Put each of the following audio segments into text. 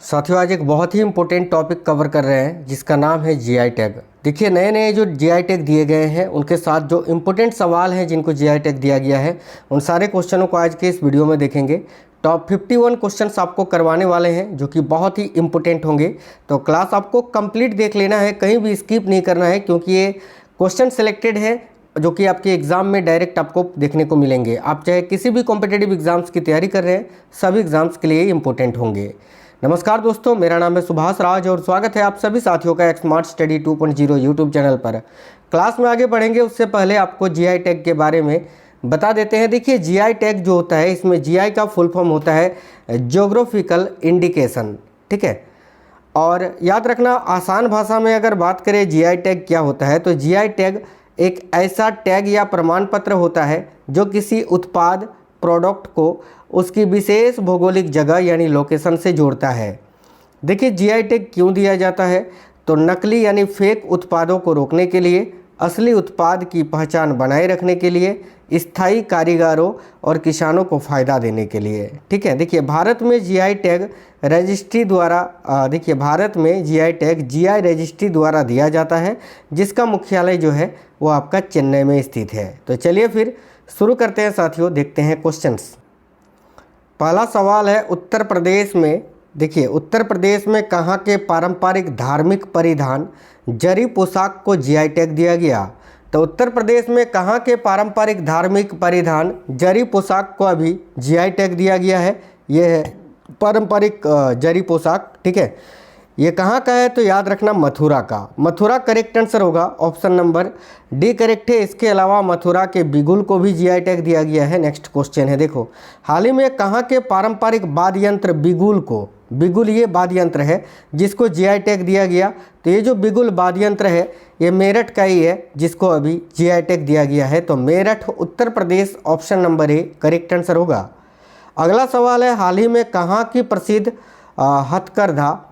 साथियों, आज एक बहुत ही इम्पोर्टेंट टॉपिक कवर कर रहे हैं जिसका नाम है जीआई टैग। देखिए, नए नए जो जीआई टैग दिए गए हैं उनके साथ जो इम्पोर्टेंट सवाल हैं जिनको जीआई टैग दिया गया है उन सारे क्वेश्चनों को आज के इस वीडियो में देखेंगे। टॉप 51 क्वेश्चंस आपको करवाने वाले हैं जो कि बहुत ही इम्पोर्टेंट होंगे। तो क्लास आपको कंप्लीट देख लेना है, कहीं भी स्किप नहीं करना है, क्योंकि ये क्वेश्चन सिलेक्टेड है जो कि आपके एग्ज़ाम में डायरेक्ट आपको देखने को मिलेंगे। आप चाहे किसी भी कॉम्पिटिटिव एग्ज़ाम्स की तैयारी कर रहे हैं, सभी एग्ज़ाम्स के लिए इंपॉर्टेंट होंगे। नमस्कार दोस्तों, मेरा नाम है सुभाष राज और स्वागत है आप सभी साथियों का स्मार्ट स्टडी 2.0 यूट्यूब चैनल पर। क्लास में आगे बढ़ेंगे उससे पहले आपको जीआई टैग के बारे में बता देते हैं। देखिए, जीआई टैग जो होता है, इसमें जीआई का फुल फॉर्म होता है ज्योग्राफिकल इंडिकेशन, ठीक है। और याद रखना, आसान भाषा में अगर बात करें जीआई टैग क्या होता है, तो जीआई टैग एक ऐसा टैग या प्रमाण पत्र होता है जो किसी उत्पाद प्रोडक्ट को उसकी विशेष भौगोलिक जगह यानी लोकेशन से जोड़ता है। देखिए, जीआई टैग क्यों दिया जाता है, तो नकली यानी फेक उत्पादों को रोकने के लिए, असली उत्पाद की पहचान बनाए रखने के लिए, स्थायी कारीगरों और किसानों को फ़ायदा देने के लिए, ठीक है। देखिए, भारत में जीआई टैग रजिस्ट्री द्वारा भारत में जीआई टैग जीआई रजिस्ट्री द्वारा दिया जाता है, जिसका मुख्यालय जो है वो आपका चेन्नई में स्थित है। तो चलिए फिर शुरू करते हैं साथियों, देखते हैं क्वेश्चंस। पहला सवाल है, उत्तर प्रदेश में, देखिए, उत्तर प्रदेश में कहाँ के पारंपरिक धार्मिक परिधान जरी पोशाक को जीआई टैग दिया गया। तो उत्तर प्रदेश में कहाँ के पारंपरिक धार्मिक परिधान जरी पोशाक को अभी जीआई टैग दिया गया है। ये है पारंपरिक जरी पोशाक, ठीक है। ये कहाँ का है, तो याद रखना मथुरा का। मथुरा करेक्ट आंसर होगा, ऑप्शन नंबर डी करेक्ट है। इसके अलावा मथुरा के बिगुल को भी जीआई टैग दिया गया है। नेक्स्ट क्वेश्चन है, देखो, हाल ही में कहाँ के पारंपरिक वाद्य यंत्र बिगुल को, बिगुल ये वाद्य यंत्र है जिसको जीआई टैग दिया गया। तो ये जो बिगुल वाद्य यंत्र है ये मेरठ का ही है जिसको अभी जीआई टैग दिया गया है। तो Meerut Uttar Pradesh, option number A correct answer होगा। अगला सवाल है, हाल ही में कहाँ की प्रसिद्ध हथकरघा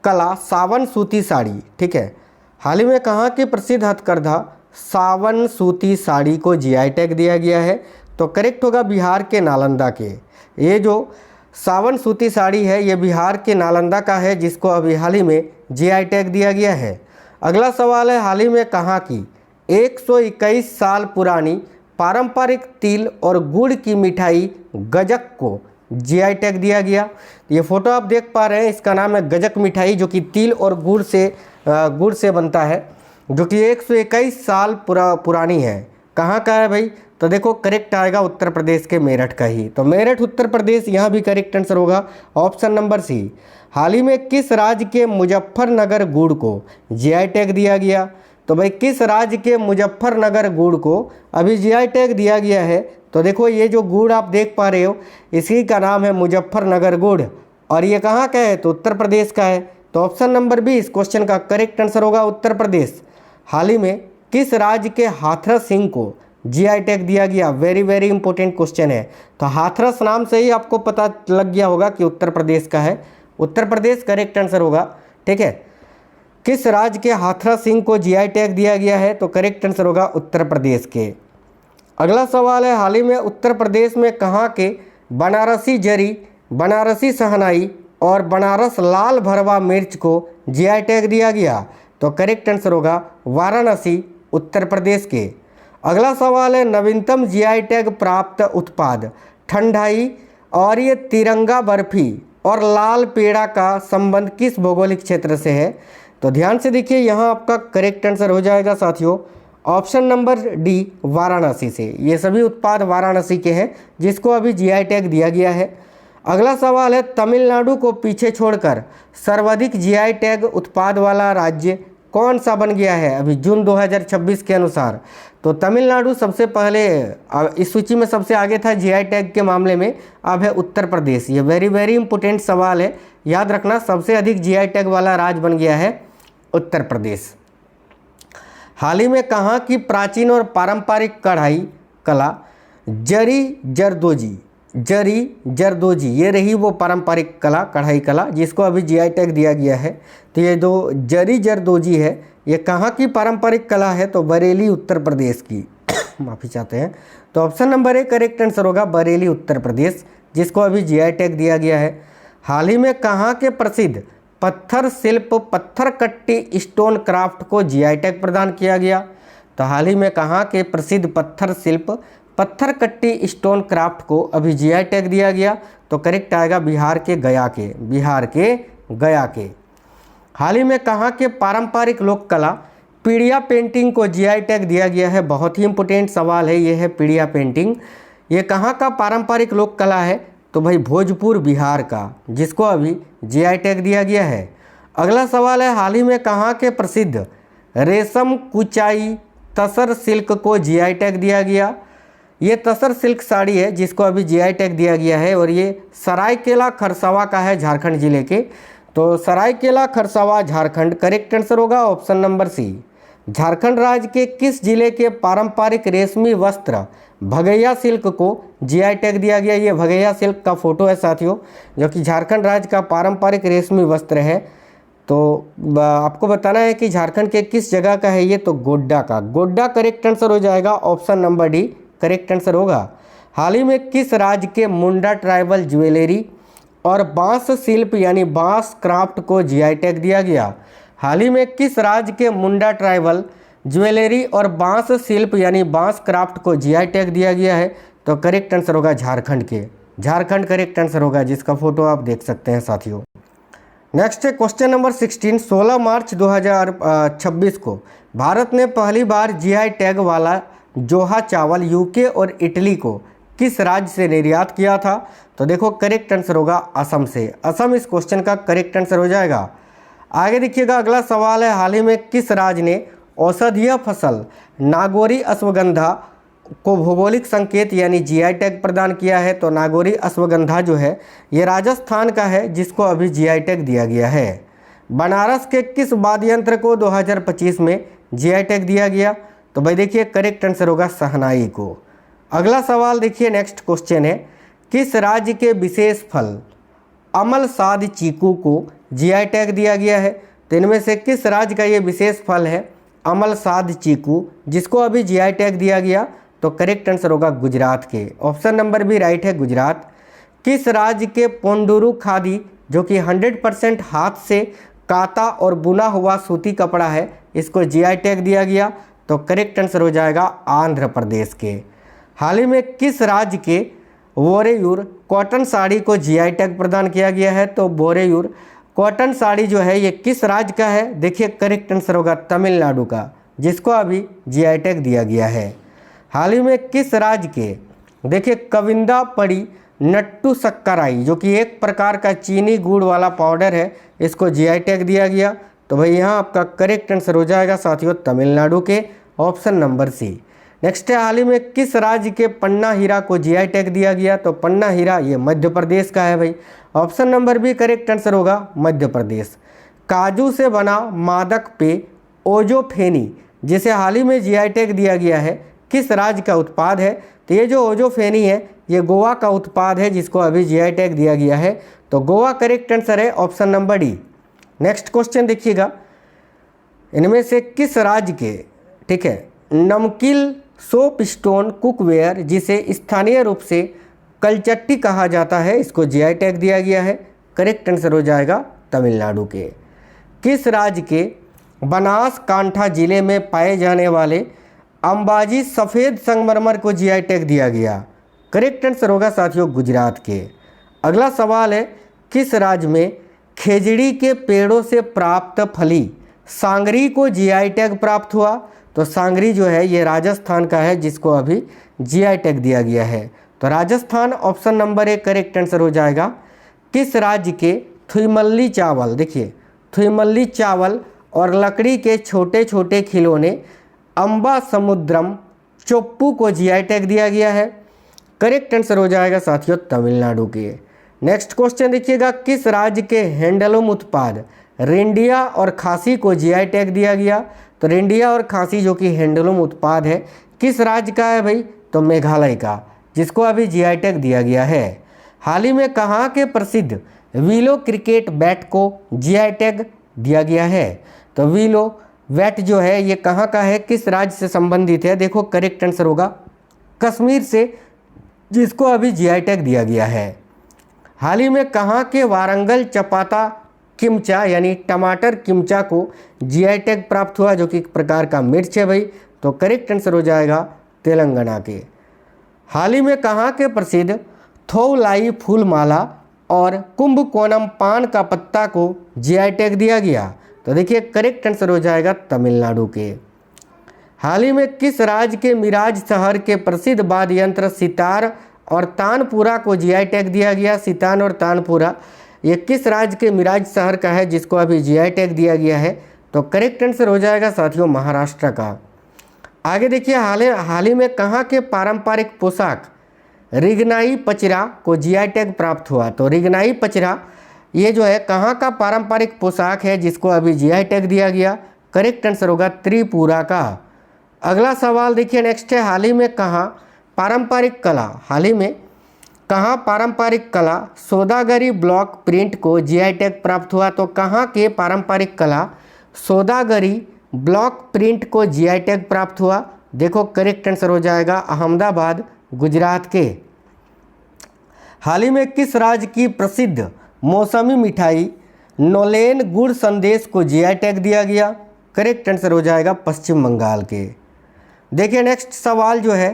कला सावन सूती साड़ी, ठीक है। हाल ही में कहाँ की प्रसिद्ध हथकरघा सावन सूती साड़ी को जीआई टैग दिया गया है। तो करेक्ट होगा बिहार के नालंदा के। ये जो सावन सूती साड़ी है ये बिहार के नालंदा का है जिसको अभी हाल ही में जीआई टैग दिया गया है। अगला सवाल है, हाल ही में कहाँ की 121 साल पुरानी पारंपरिक तिल और गुड़ की मिठाई गजक को जीआई टैग दिया गया। ये फोटो आप देख पा रहे हैं, इसका नाम है गजक मिठाई, जो कि तिल और गुड़ से बनता है, जो कि 121 साल पुरानी है। कहाँ का है भाई, तो देखो करेक्ट आएगा उत्तर प्रदेश के मेरठ का ही। तो मेरठ उत्तर प्रदेश यहाँ भी करेक्ट आंसर होगा, ऑप्शन नंबर सी। हाल ही में किस राज्य के मुजफ्फरनगर गुड़ को जीआई टैग दिया गया। तो भाई, किस राज्य के मुजफ्फरनगर गुड़ को अभी जीआई टैग दिया गया है। तो देखो, ये जो गुड़ आप देख पा रहे हो इसी का नाम है मुजफ्फरनगर गुड़, और ये कहाँ का है, तो उत्तर प्रदेश का है। तो ऑप्शन नंबर बी इस क्वेश्चन का करेक्ट आंसर होगा, उत्तर प्रदेश। हाल ही में किस राज्य के हाथरस सिंह को जीआई टैग दिया गया। वेरी वेरी इंपॉर्टेंट क्वेश्चन है। तो हाथरस नाम से ही आपको पता लग गया होगा कि उत्तर प्रदेश का है। उत्तर प्रदेश करेक्ट आंसर होगा, ठीक है। किस राज्य के हाथरस सिंह को जीआई टैग दिया गया है, तो करेक्ट आंसर होगा उत्तर प्रदेश के। अगला सवाल है, हाल ही में उत्तर प्रदेश में कहाँ के बनारसी जरी, बनारसी सहनाई और बनारस लाल भरवा मिर्च को जीआई टैग दिया गया। तो करेक्ट आंसर होगा वाराणसी उत्तर प्रदेश के। अगला सवाल है, नवीनतम जीआई टैग प्राप्त उत्पाद ठंडाई और ये तिरंगा बर्फी और लाल पेड़ा का संबंध किस भौगोलिक क्षेत्र से है। तो ध्यान से देखिए, यहाँ आपका करेक्ट आंसर हो जाएगा साथियों, ऑप्शन नंबर डी वाराणसी से। ये सभी उत्पाद वाराणसी के हैं जिसको अभी जीआई टैग दिया गया है। अगला सवाल है, तमिलनाडु को पीछे छोड़कर सर्वाधिक जीआई टैग उत्पाद वाला राज्य कौन सा बन गया है अभी जून 2026 के अनुसार। तो तमिलनाडु सबसे पहले इस सूची में सबसे आगे था जीआई टैग के मामले में, अब है उत्तर प्रदेश। ये वेरी वेरी इंपॉर्टेंट सवाल है, याद रखना, सबसे अधिक जीआई टैग वाला राज्य बन गया है उत्तर प्रदेश। हाल ही में कहाँ की प्राचीन और पारंपरिक कढ़ाई कला जरी जरदोजी ये रही वो पारंपरिक कला, कढ़ाई कला, जिसको अभी जीआई टैग दिया गया है। तो ये जो जरी जरदोजी है ये कहाँ की पारंपरिक कला है, तो बरेली उत्तर प्रदेश की माफ़ी चाहते हैं। तो option number A correct answer होगा बरेली उत्तर प्रदेश, जिसको अभी जीआई टैग दिया गया है। हाल ही में कहाँ के प्रसिद्ध पत्थर शिल्प पत्थर कट्टी स्टोन क्राफ्ट को जीआई टैग प्रदान किया गया? तो हाल ही में कहाँ के प्रसिद्ध पत्थर शिल्प पत्थर कट्टी स्टोन क्राफ्ट को अभी जीआई टैग दिया गया? तो करेक्ट आएगा बिहार के गया के, बिहार के गया के। हाल ही में कहाँ के पारंपरिक लोक कला पीड़िया पेंटिंग को जीआई टैग दिया गया है? बहुत ही इंपॉर्टेंट सवाल है ये, है पीड़िया पेंटिंग। ये कहाँ का पारंपरिक लोक कला है? तो भाई भोजपुर बिहार का, जिसको अभी जीआई टैग दिया गया है। अगला सवाल है, हाल ही में कहाँ के प्रसिद्ध रेशम कुचाई तसर सिल्क को जीआई टैग दिया गया? ये तसर सिल्क साड़ी है जिसको अभी जीआई टैग दिया गया है और ये सरायकेला खरसावा का है, झारखंड जिले के। तो सरायकेला खरसावा झारखंड, करेक्ट आंसर होगा ऑप्शन नंबर सी। झारखंड राज्य के किस जिले के पारंपरिक रेशमी वस्त्र भगैया सिल्क को जीआई टैग दिया गया? ये भगैया सिल्क का फोटो है साथियों, जो कि झारखंड राज्य का पारंपरिक रेशमी वस्त्र है। तो आपको बताना है कि झारखंड के किस जगह का है ये? तो गोड्डा का, गोड्डा करेक्ट आंसर हो जाएगा, option number D correct answer होगा। हाल ही में किस राज्य के मुंडा ट्राइबल ज्वेलरी और बांस शिल्प यानी बांस क्राफ्ट को जीआई टैग दिया गया? हाल ही में किस राज्य के मुंडा ट्राइबल ज्वेलरी और बांस शिल्प यानी बांस क्राफ्ट को जीआई टैग दिया गया है? तो करेक्ट आंसर होगा झारखंड के, झारखंड करेक्ट आंसर होगा, जिसका फोटो आप देख सकते हैं साथियों। नेक्स्ट है क्वेश्चन नंबर 16। 16 मार्च 2026 को भारत ने पहली बार जीआई टैग वाला जोहा चावल यूके और इटली को किस राज्य से निर्यात किया था? तो देखो करेक्ट आंसर होगा असम से, असम इस क्वेश्चन का करेक्ट आंसर हो जाएगा। आगे देखिएगा, अगला सवाल है, हाल ही में किस राज्य ने औषधीय फसल नागौरी अश्वगंधा को भौगोलिक संकेत यानी जीआई टैग प्रदान किया है? तो नागौरी अश्वगंधा जो है ये राजस्थान का है, जिसको अभी जीआई टैग दिया गया है। बनारस के किस वाद्य यंत्र को 2025 में जीआई टैग दिया गया? तो भाई देखिए करेक्ट आंसर होगा शहनाई को। अगला सवाल देखिए, नेक्स्ट क्वेश्चन है, किस राज्य के विशेष फल अमल साद चीकू को जीआई टैग दिया गया है? तो इनमें से किस राज्य का ये विशेष फल है अमल साद चीकू, जिसको अभी जीआई टैग दिया गया? तो करेक्ट आंसर होगा गुजरात के, ऑप्शन नंबर भी राइट है, गुजरात। किस राज्य के पोंडुरु खादी, जो कि 100% हाथ से काता और बुना हुआ सूती कपड़ा है, इसको जीआई टैग दिया गया? तो करेक्ट आंसर हो जाएगा आंध्र प्रदेश के। हाल ही में किस राज्य के बोरेयूर कॉटन साड़ी को जीआई टैग प्रदान किया गया है? तो बोरेयूर कॉटन साड़ी जो है ये किस राज्य का है? देखिए करेक्ट आंसर होगा तमिलनाडु का, जिसको अभी जीआई टैग दिया गया है। हाल ही में किस राज्य के, देखिए कविंदा पड़ी नट्टू सक्कराई, जो कि एक प्रकार का चीनी गुड़ वाला पाउडर है, इसको जीआई टैग दिया गया? तो भाई यहाँ आपका करेक्ट आंसर हो जाएगा साथियों तमिलनाडु के, ऑप्शन नंबर सी। नेक्स्ट है, हाल ही में किस राज्य के पन्ना हीरा को जीआई टैग दिया गया? तो पन्ना हीरा ये मध्य प्रदेश का है भाई, option number B correct answer होगा मध्य प्रदेश। काजू से बना मादक पेय ओजोफेनी, जिसे हाल ही में जीआई टैग दिया गया है, किस राज्य का उत्पाद है? तो ये जो ओजोफेनी है ये गोवा का उत्पाद है, जिसको अभी जीआई टैग दिया गया है। तो गोवा करेक्ट आंसर है, option number D. Next question देखिएगा, इनमें से किस राज्य के, ठीक है, नमकील सोप स्टोन कुकवेयर, जिसे स्थानीय रूप से कलचट्टी कहा जाता है, इसको जीआई टैग दिया गया है? करेक्ट आंसर हो जाएगा तमिलनाडु के। किस राज्य के बनासकांठा जिले में पाए जाने वाले अंबाजी सफ़ेद संगमरमर को जीआई टैग दिया गया? करेक्ट आंसर होगा साथियों गुजरात के। अगला सवाल है, किस राज्य में खेजड़ी के पेड़ों से प्राप्त फली सांगरी को जीआई टैग प्राप्त हुआ? तो सांगरी जो है ये राजस्थान का है, जिसको अभी जीआई टैग दिया गया है। तो Rajasthan option number A correct answer हो जाएगा। किस राज्य के थुईमल्ली चावल, देखिए थुईमल्ली चावल और लकड़ी के छोटे छोटे खिलौने अम्बा समुद्रम चोप्पू को जीआई टैग दिया गया है? करेक्ट आंसर हो जाएगा साथियों तमिलनाडु के। नेक्स्ट क्वेश्चन देखिएगा, किस राज्य के हैंडलूम उत्पाद रेंडिया और खासी को जीआई टैग दिया गया? तो रेंडिया और खासी जो कि हैंडलूम उत्पाद है, किस राज्य का है भाई? तो मेघालय का, जिसको अभी जीआई टैग दिया गया है। हाल ही में कहाँ के प्रसिद्ध विलो क्रिकेट बैट को जीआई टैग दिया गया है? तो विलो बैट जो है ये कहाँ का है, किस राज्य से संबंधित है? देखो करेक्ट आंसर होगा कश्मीर से, जिसको अभी जीआई टैग दिया गया है। हाल ही में कहाँ के वारंगल चपाता किमचा यानी टमाटर किमचा को जीआई टैग प्राप्त हुआ, जो कि एक प्रकार का मिर्च है भाई। तो करेक्ट आंसर हो जाएगा तेलंगाना के। हाल ही में कहाँ के प्रसिद्ध थोलाई फूल माला और कुंभकोणम पान का पत्ता को जीआई टैग दिया गया? तो देखिए करेक्ट आंसर हो जाएगा तमिलनाडु के। हाल ही में किस राज्य के मिराज शहर के प्रसिद्ध वाद्य यंत्र सितार और तानपुरा को जीआई टैग दिया गया? सितान और तानपुरा ये किस राज्य के मिराज शहर का है जिसको अभी जीआई टैग दिया गया है? तो करेक्ट आंसर हो जाएगा साथियों महाराष्ट्र का। आगे देखिए हाल ही में कहाँ के पारंपरिक पोशाक रिगनाई पचरा को जीआई टैग प्राप्त हुआ? तो रिगनाई पचरा ये जो है कहाँ का पारंपरिक पोशाक है जिसको अभी जीआई टैग दिया गया? करेक्ट आंसर होगा त्रिपुरा का। अगला सवाल देखिए नेक्स्ट है, हाल ही में कहाँ पारंपरिक कला सौदागरी ब्लॉक प्रिंट को जीआई टैग प्राप्त हुआ? तो कहाँ के पारंपरिक कला सौदागरी ब्लॉक प्रिंट को जीआई टैग प्राप्त हुआ? देखो करेक्ट आंसर हो जाएगा अहमदाबाद गुजरात के। हाल ही में किस राज्य की प्रसिद्ध मौसमी मिठाई नोलेन गुड़ संदेश को जीआई टैग दिया गया? करेक्ट आंसर हो जाएगा पश्चिम बंगाल के। देखिए नेक्स्ट सवाल जो है,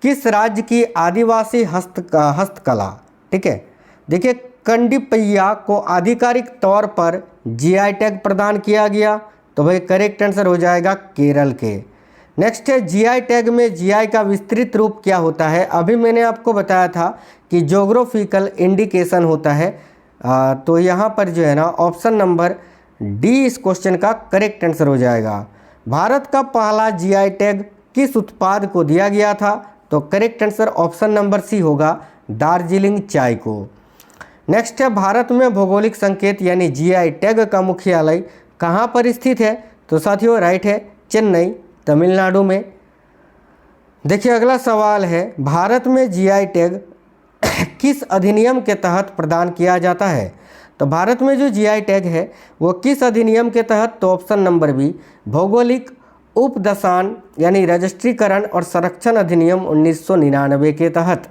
किस राज्य की आदिवासी हस्तकला, ठीक है, देखिए कंडिपैया को आधिकारिक तौर पर जीआई टैग प्रदान किया गया? तो भाई करेक्ट आंसर हो जाएगा केरल के। नेक्स्ट है, जीआई टैग में जीआई का विस्तृत रूप क्या होता है? अभी मैंने आपको बताया था कि ज्योग्राफिकल इंडिकेशन होता है। तो यहाँ पर जो है ना ऑप्शन नंबर डी इस क्वेश्चन का करेक्ट आंसर हो जाएगा। भारत का पहला जीआई टैग किस उत्पाद को दिया गया था? तो correct answer option number C होगा दार्जिलिंग चाय को। नेक्स्ट है, भारत में भौगोलिक संकेत यानी जीआई टैग का मुख्यालय कहाँ पर स्थित है? तो साथियों राइट है चेन्नई तमिलनाडु में। देखिए अगला सवाल है, भारत में जीआई टैग किस अधिनियम के तहत प्रदान किया जाता है? तो भारत में जो जीआई टैग है वो किस अधिनियम के तहत? तो ऑप्शन नंबर बी भौगोलिक उपदशान यानी रजिस्ट्रीकरण और संरक्षण अधिनियम 1999 के तहत।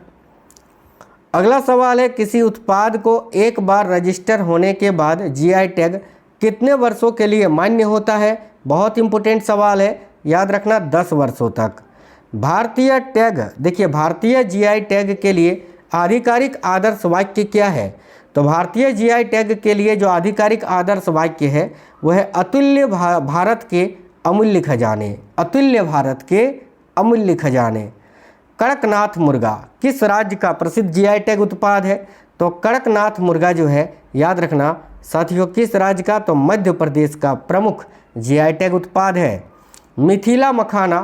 अगला सवाल है, किसी उत्पाद को एक बार रजिस्टर होने के बाद जीआई टैग कितने वर्षों के लिए मान्य होता है? बहुत इंपॉर्टेंट सवाल है, याद रखना 10 वर्षों तक। भारतीय टैग, देखिए भारतीय जीआई टैग के लिए आधिकारिक आदर्श वाक्य क्या है? तो भारतीय जीआई टैग के लिए जो आधिकारिक आदर्श वाक्य है वह है अतुल्य भारत के अमूल्य खजाने, अतुल्य भारत के अमूल्य खजाने। कड़कनाथ मुर्गा किस राज्य का प्रसिद्ध जीआई टैग उत्पाद है? तो कड़कनाथ मुर्गा जो है याद रखना साथियों किस राज्य का? तो मध्य प्रदेश का प्रमुख जीआई टैग उत्पाद है। मिथिला मखाना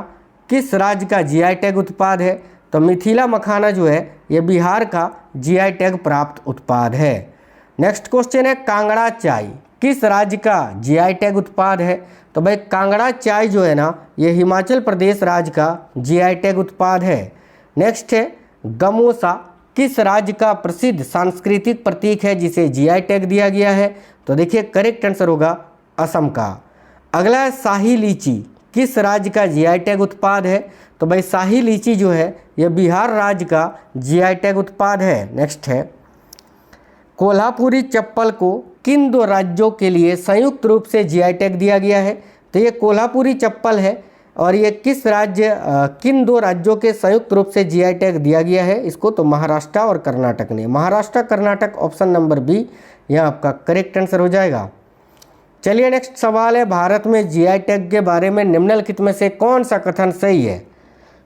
किस राज्य का जीआई टैग उत्पाद है? तो मिथिला मखाना जो है ये बिहार का जीआई टैग प्राप्त उत्पाद है। नेक्स्ट क्वेश्चन है, कांगड़ा चाय किस राज्य का जीआई टैग उत्पाद है? तो भाई कांगड़ा चाय जो है ना ये हिमाचल प्रदेश राज्य का जीआई टैग उत्पाद है। नेक्स्ट है, गमोसा किस राज्य का प्रसिद्ध सांस्कृतिक प्रतीक है जिसे जीआई टैग दिया गया है? तो देखिए करेक्ट आंसर होगा असम का। अगला है, शाही लीची किस राज्य का जीआई टैग उत्पाद है? तो भाई शाही लीची जो है यह बिहार राज्य का जीआई टैग उत्पाद है। नेक्स्ट है, कोल्हापुरी चप्पल को किन 2 राज्यों के लिए संयुक्त रूप से जीआई टैग दिया गया है? तो ये कोल्हापुरी चप्पल है और ये किन 2 राज्यों के संयुक्त रूप से जीआई टैग दिया गया है इसको? तो महाराष्ट्र और कर्नाटक ने। Maharashtra Karnataka option number B यहाँ आपका करेक्ट आंसर हो जाएगा। चलिए नेक्स्ट सवाल है, भारत में जीआई टैग के बारे में निम्नलिखित में से कौन सा कथन सही है?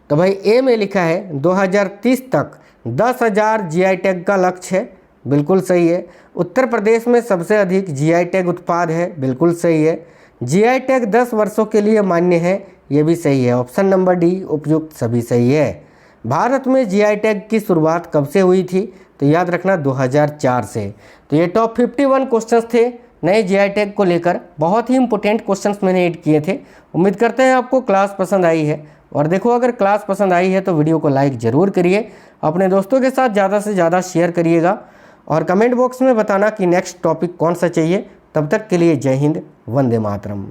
तो भाई ए में लिखा है 2030 तक 10,000 जीआई टैग का लक्ष्य है, बिल्कुल सही है। उत्तर प्रदेश में सबसे अधिक जीआई टैग उत्पाद है, बिल्कुल सही है। जीआई टैग 10 वर्षों के लिए मान्य है, ये भी सही है। ऑप्शन नंबर डी उपयुक्त सभी सही है। भारत में जीआई टैग की शुरुआत कब से हुई थी? तो याद रखना 2004 से। तो ये टॉप 51 क्वेश्चंस थे नए जीआई टैग को लेकर, बहुत ही इंपॉर्टेंट क्वेश्चंस मैंने ऐड किए थे। उम्मीद करते हैं आपको क्लास पसंद आई है। और देखो अगर क्लास पसंद आई है तो वीडियो को लाइक ज़रूर करिए, अपने दोस्तों के साथ ज़्यादा से ज़्यादा शेयर करिएगा और कमेंट बॉक्स में बताना कि नेक्स्ट टॉपिक कौन सा चाहिए। तब तक के लिए जय हिंद, वंदे मातरम।